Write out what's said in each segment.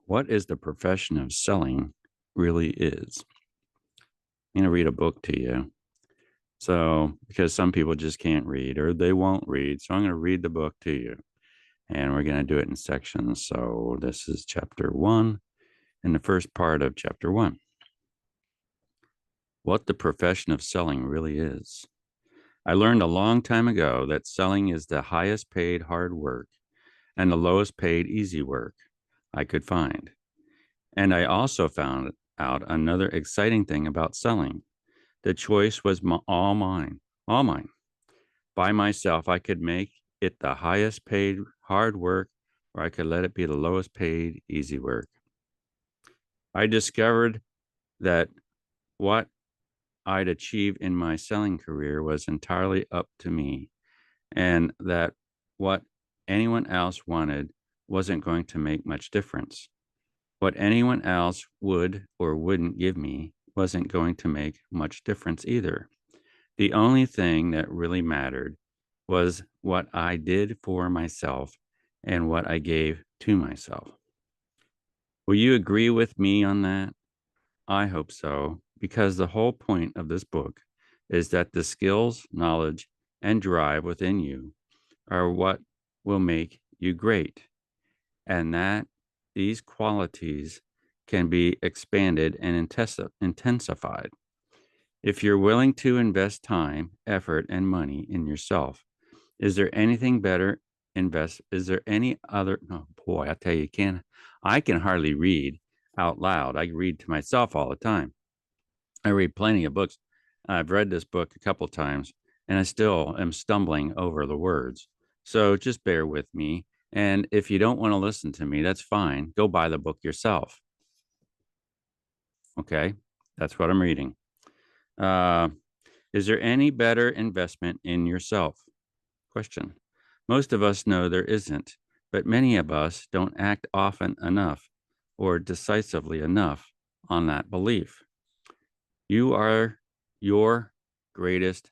What is the profession of selling really is? I'm going to read a book to you. So, because some people just can't read or they won't read. So, I'm going to read the book to you and we're going to do it in sections. So, this is chapter 1 and the first part of chapter 1. What the profession of selling really is. I learned a long time ago that selling is the highest paid hard work and the lowest paid easy work I could find. And I also found out another exciting thing about selling. The choice was all mine. By myself, I could make it the highest paid hard work, or I could let it be the lowest paid easy work. I discovered that what I'd achieve in my selling career was entirely up to me, and that what anyone else wanted wasn't going to make much difference. What anyone else would or wouldn't give me wasn't going to make much difference either. The only thing that really mattered was what I did for myself and what I gave to myself. Will you agree with me on that? I hope so, because the whole point of this book is that the skills, knowledge, and drive within you are what will make you great, and that these qualities can be expanded and intensified. If you're willing to invest time, effort, and money in yourself, is there anything better is there any other oh boy, I tell you, I can hardly read out loud. I read to myself all the time. I read plenty of books. I've read this book a couple times and I still am stumbling over the words. So just bear with me. And if you don't want to listen to me, that's fine. Go buy the book yourself. Okay. That's what I'm reading. Uh, is there any better investment in yourself? Question. Most of us know there isn't, but many of us don't act often enough or decisively enough on that belief. You are your greatest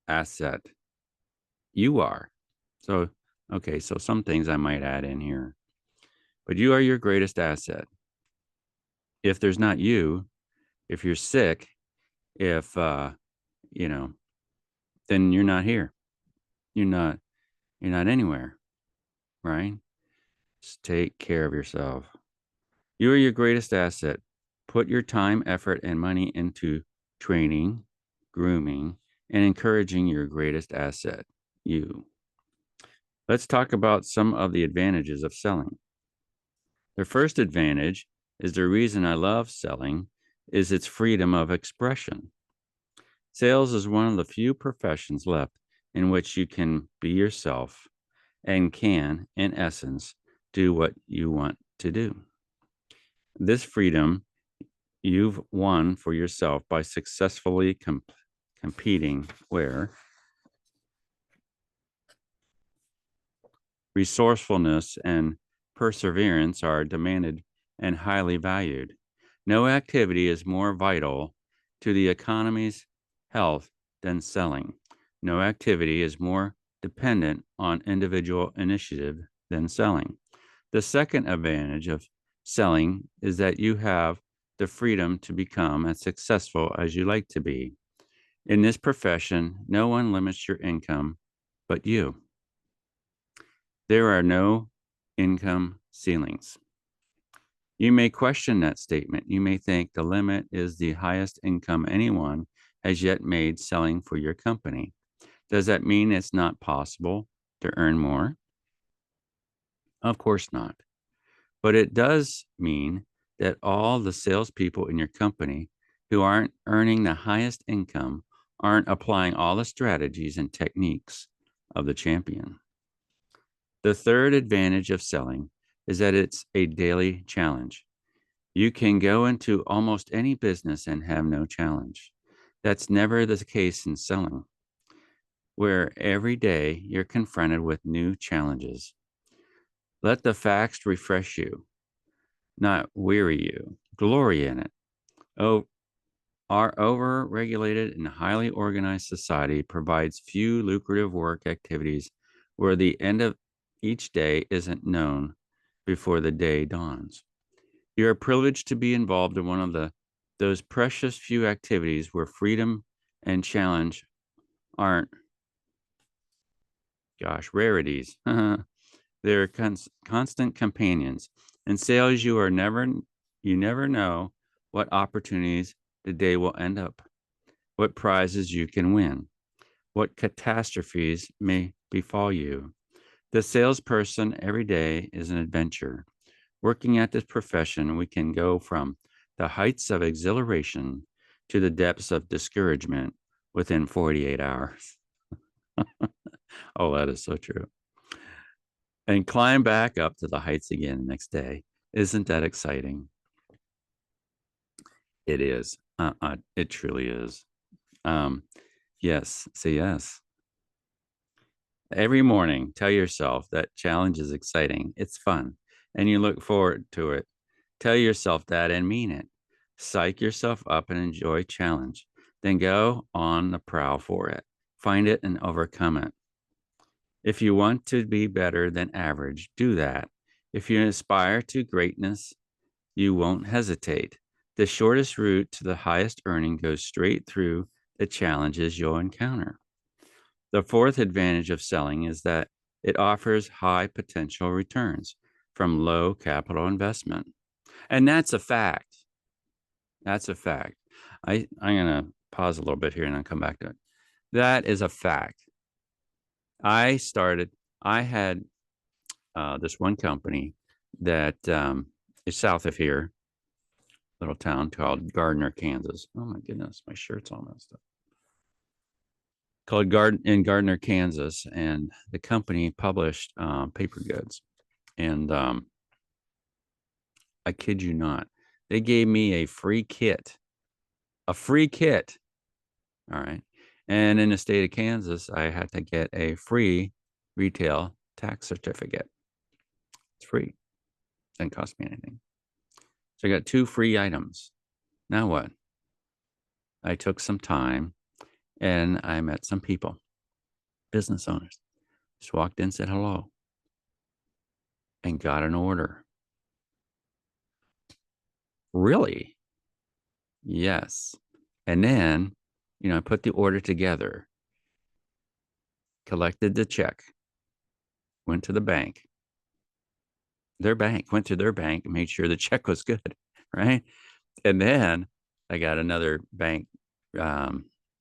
asset. You are. So, okay, so some things I might add in here, but you are your greatest asset. If there's not you, if you're sick, if, you know, then you're not here. You're not, you're not anywhere, right? Just take care of yourself. You are your greatest asset. Put your time, effort, and money into training, grooming, and encouraging your greatest asset, you. Let's talk about some of the advantages of selling. The first advantage is the reason I love selling is its freedom of expression. Sales is one of the few professions left in which you can be yourself and can, in essence, do what you want to do. This freedom you've won for yourself by successfully competing where resourcefulness and perseverance are demanded and highly valued. No activity is more vital to the economy's health than selling. No activity is more dependent on individual initiative than selling. The second advantage of selling is that you have the freedom to become as successful as you like to be. In this profession, no one limits your income but you. There are no income ceilings. You may question that statement. You may think the limit is the highest income anyone has yet made selling for your company. Does that mean it's not possible to earn more? Of course not. But it does mean that all the salespeople in your company who aren't earning the highest income aren't applying all the strategies and techniques of the champion. The third advantage of selling is that it's a daily challenge. You can go into almost any business and have no challenge. That's never the case in selling, where every day you're confronted with new challenges. Let the facts refresh you, not weary you. Glory in it. Oh, our over-regulated and highly organized society provides few lucrative work activities where the end of each day isn't known before the day dawns. You're privileged to be involved in one of those precious few activities where freedom and challenge aren't, rarities. They're constant companions. In sales, you never know what opportunities the day will end up, what prizes you can win, what catastrophes may befall you. The salesperson every day is an adventure. Working at this profession, we can go from the heights of exhilaration to the depths of discouragement within 48 hours. Oh, that is so true. And climb back up to the heights again the next day. Isn't that exciting? It is. It truly is. Um, yes, say yes. Every morning, tell yourself that challenge is exciting. It's fun, and you look forward to it. Tell yourself that and mean it. Psych yourself up and enjoy challenge. Then go on the prowl for it. Find it and overcome it. If you want to be better than average, do that. If you aspire to greatness, you won't hesitate. The shortest route to the highest earning goes straight through the challenges you'll encounter. The fourth advantage of selling is that it offers high potential returns from low capital investment. And that's a fact. That's a fact. I'm going to pause a little bit here and I'll come back to it. That is a fact. I had this one company that is south of here, little town called Gardner, Kansas. Oh my goodness, my shirt's all messed up. Called Gardner, Kansas, and the company published paper goods. And I kid you not, they gave me a free kit. A free kit. All right. And in the state of Kansas, I had to get a free retail tax certificate. It's free. Doesn't cost me anything. So I got 2 free items. Now what? I took some time and I met some people, business owners. Just walked in, said hello, and got an order. Really? Yes. And then, I put the order together, collected the check, went to the bank, went to their bank and made sure the check was good. Right. And then I got another bank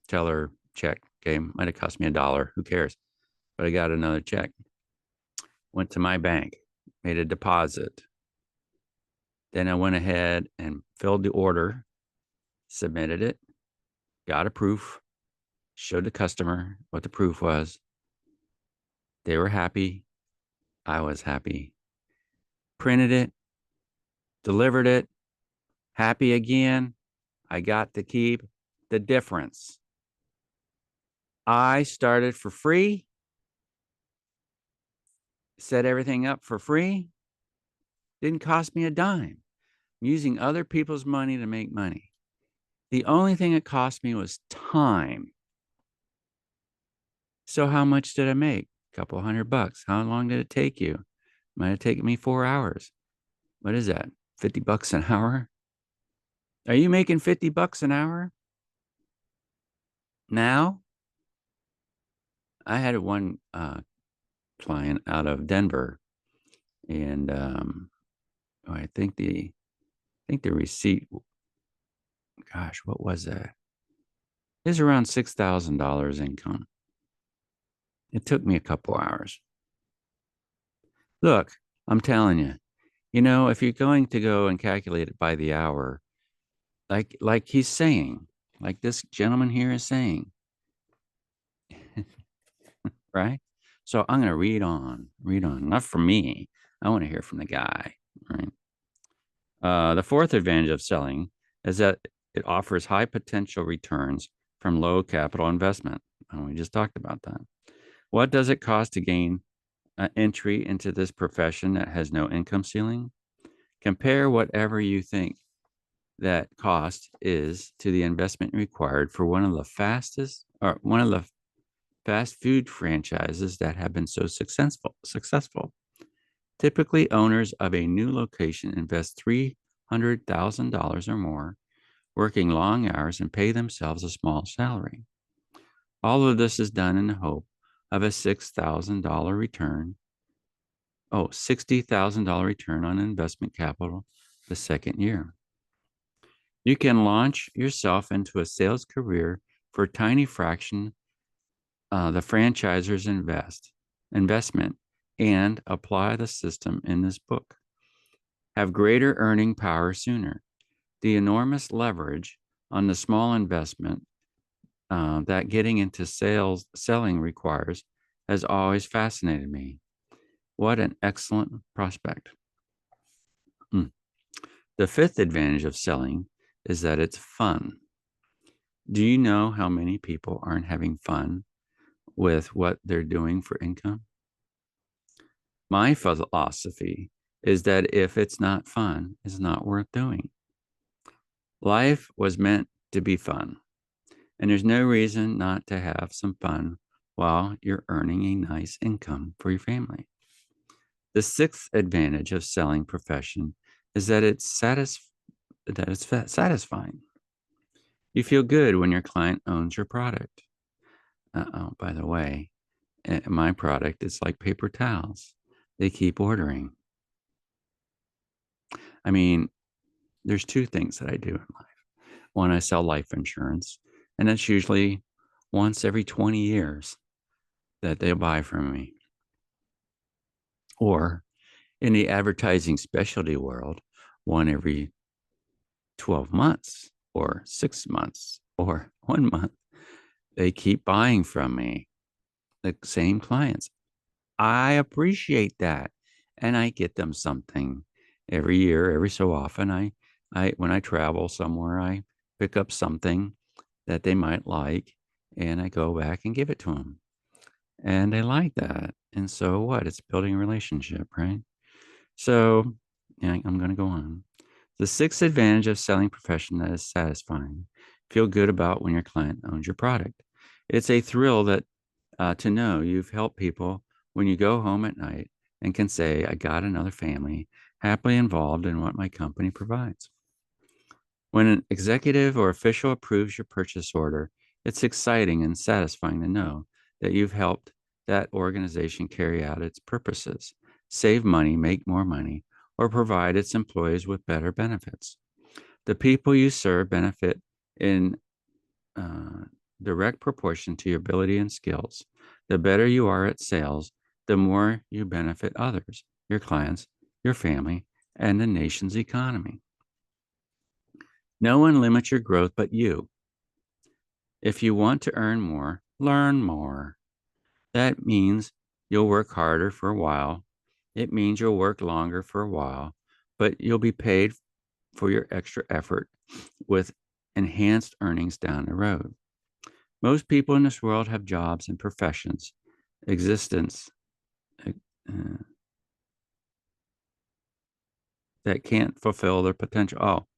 teller check. Okay. Might have cost me $1. Who cares? But I got another check. Went to my bank, made a deposit. Then I went ahead and filled the order, submitted it, got a proof, showed the customer what the proof was. They were happy. I was happy. Printed it, delivered it, happy again. I got to keep the difference. I started for free, set everything up for free. Didn't cost me a dime. I'm using other people's money to make money. The only thing it cost me was time. So how much did I make? A couple $100. How long did it take you? Might have taken me 4 hours. What is that? $50 an hour? Are you making $50 an hour? Now, I had one client out of Denver, and I think the receipt. Gosh, what was that? It was around $6,000 income. It took me a couple hours. Look, I'm telling you, if you're going to go and calculate it by the hour, like he's saying, like this gentleman here is saying, right? So I'm going to read on, not from me. I want to hear from the guy, right? The fourth advantage of selling is that it offers high potential returns from low capital investment. And we just talked about that. What does it cost to gain entry into this profession that has no income ceiling? Compare whatever you think that cost is to the investment required for one of the fast food franchises that have been so successful. Typically, owners of a new location invest $100,000 or more, working long hours, and pay themselves a small salary. All of this is done in the hope of a $60,000 return. $60,000 return on investment capital the second year. You can launch yourself into a sales career for a tiny fraction the franchisor's investment and apply the system in this book. Have greater earning power sooner. The enormous leverage on the small investment that getting into selling requires has always fascinated me. What an excellent prospect. The fifth advantage of selling is that it's fun. Do you know how many people aren't having fun with what they're doing for income? My philosophy is that if it's not fun, it's not worth doing. Life was meant to be fun, and there's no reason not to have some fun while you're earning a nice income for your family. The sixth advantage of selling profession is that it's satisfying. You feel good when your client owns your product. By the way, my product is like paper towels. They keep ordering. I mean, there's two things that I do in life. One, I sell life insurance, and that's usually once every 20 years that they'll buy from me. Or in the advertising specialty world, one every 12 months or 6 months or 1 month. They keep buying from me, the same clients. I appreciate that. And I get them something every year, every so often. I when I travel somewhere, I pick up something that they might like, and I go back and give it to them. And they like that. And so what? It's building a relationship, right? So yeah, I'm going to go on. The sixth advantage of selling profession that is satisfying. Feel good about when your client owns your product. It's a thrill that to know you've helped people when you go home at night and can say, I got another family happily involved in what my company provides. When an executive or official approves your purchase order, it's exciting and satisfying to know that you've helped that organization carry out its purposes, save money, make more money, or provide its employees with better benefits. The people you serve benefit in direct proportion to your ability and skills. The better you are at sales, the more you benefit others, your clients, your family, and the nation's economy. No one limits your growth but you. If you want to earn more, learn more. That means you'll work harder for a while. It means you'll work longer for a while, but you'll be paid for your extra effort with enhanced earnings down the road. Most people in this world have jobs and professions, existence that can't fulfill their potential.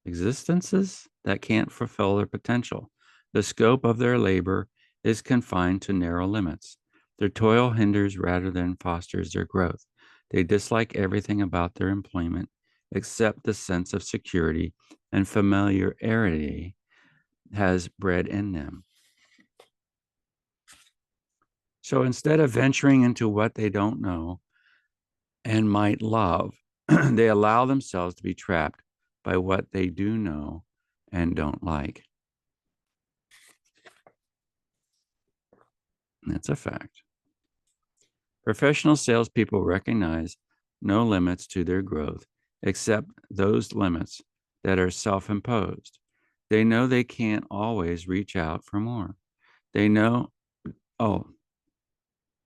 Existences that can't fulfill their potential. The scope of their labor is confined to narrow limits. Their toil hinders rather than fosters their growth. They dislike everything about their employment except the sense of security and familiarity has bred in them. So instead of venturing into what they don't know and might love, they allow themselves to be trapped by what they do know and don't like. That's a fact. Professional salespeople recognize no limits to their growth except those limits that are self-imposed. They know they can't always reach out for more. They know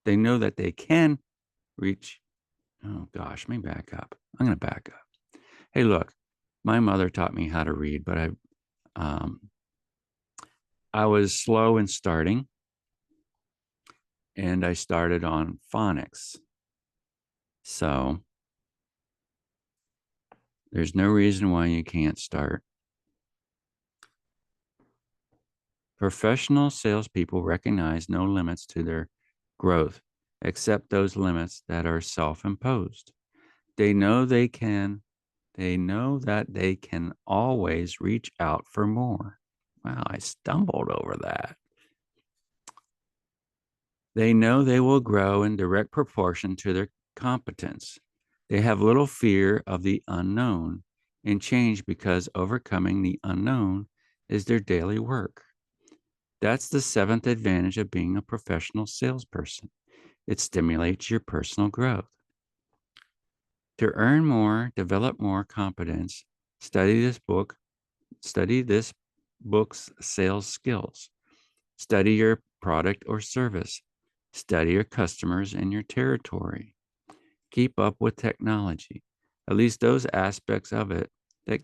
that they can reach. Oh gosh, let me back up. I'm going to back up. Hey, look, my mother taught me how to read, but I was slow in starting, and I started on phonics. So there's no reason why you can't start. Professional salespeople recognize no limits to their growth except those limits that are self-imposed. They know they can. They know that they can always reach out for more. Wow, I stumbled over that. They know they will grow in direct proportion to their competence. They have little fear of the unknown and change because overcoming the unknown is their daily work. That's the seventh advantage of being a professional salesperson. It stimulates your personal growth. To earn more, develop more competence, study this book, study this book's sales skills, study your product or service, study your customers and your territory. Keep up with technology, at least those aspects of it that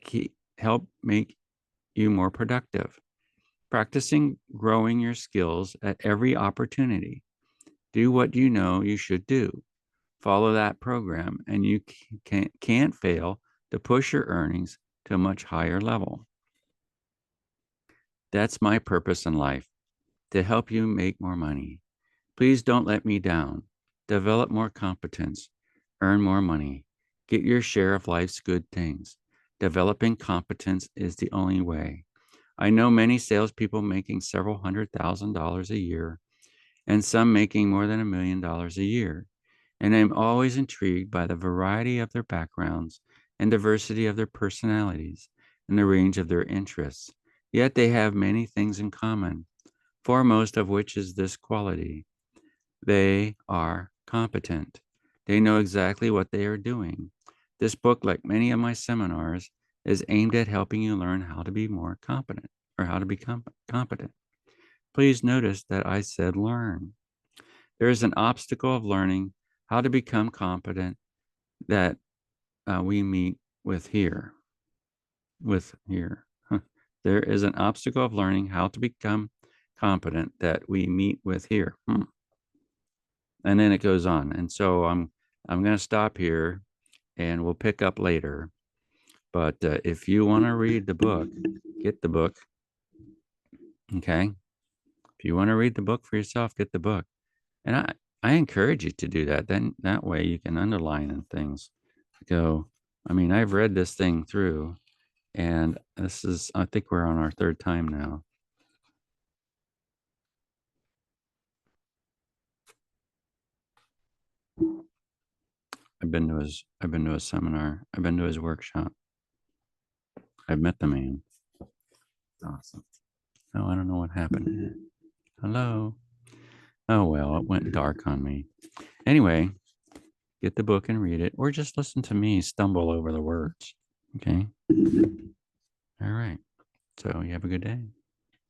help make you more productive. Practicing growing your skills at every opportunity. Do what you know you should do. Follow that program, and you can't fail to push your earnings to a much higher level. That's my purpose in life, to help you make more money. Please don't let me down. Develop more competence. Earn more money. Get your share of life's good things. Developing competence is the only way. I know many salespeople making several $100,000 a year, and some making more than $1 million a year. And I'm always intrigued by the variety of their backgrounds and diversity of their personalities and the range of their interests. Yet they have many things in common, foremost of which is this quality: they are competent. They know exactly what they are doing. This book, like many of my seminars, is aimed at helping you learn how to be more competent, or how to become competent. Please notice that I said learn. There is an obstacle of learning how to become competent that we meet with here. There is an obstacle of learning how to become competent that we meet with here. And then it goes on. And so I'm going to stop here, and we'll pick up later. But if you want to read the book, get the book. Okay. If you want to read the book for yourself, get the book. And I encourage you to do that. Then that way you can underline and things. I've read this thing through, and I think we're on our third time now. I've been to his seminar. I've been to his workshop. I've met the man. Awesome. Oh, I don't know what happened. Hello. Oh, well, it went dark on me. Anyway, get the book and read it, or just listen to me stumble over the words. Okay. All right. So you have a good day.